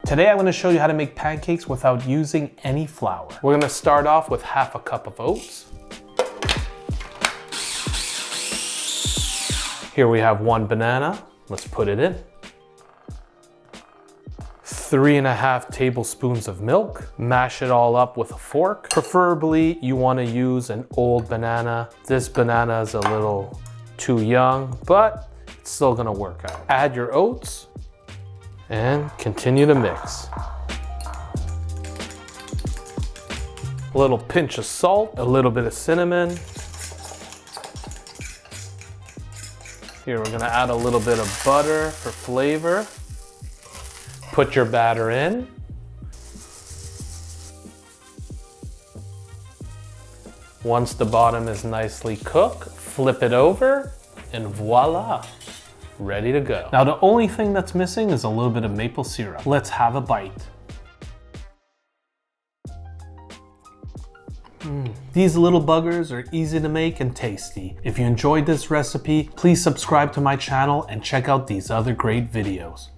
Today I'm going to show you how to make pancakes without using any flour. We're going to start off with half a cup of oats. Here we have 1 banana. Let's put it in. 3.5 tablespoons of milk. Mash it all up with a fork. Preferably you want to use an old banana. This banana is a little too young, but it's still going to work out. Add your oats and continue to mix. A little pinch of salt, a little bit of cinnamon. Here we're gonna add a little bit of butter for flavor. Put your batter in. Once the bottom is nicely cooked, flip it over and voila, ready to go. Now the only thing that's missing is a little bit of maple syrup. Let's have a bite. These little buggers are easy to make and tasty. If you enjoyed this recipe, please subscribe to my channel and check out these other great videos.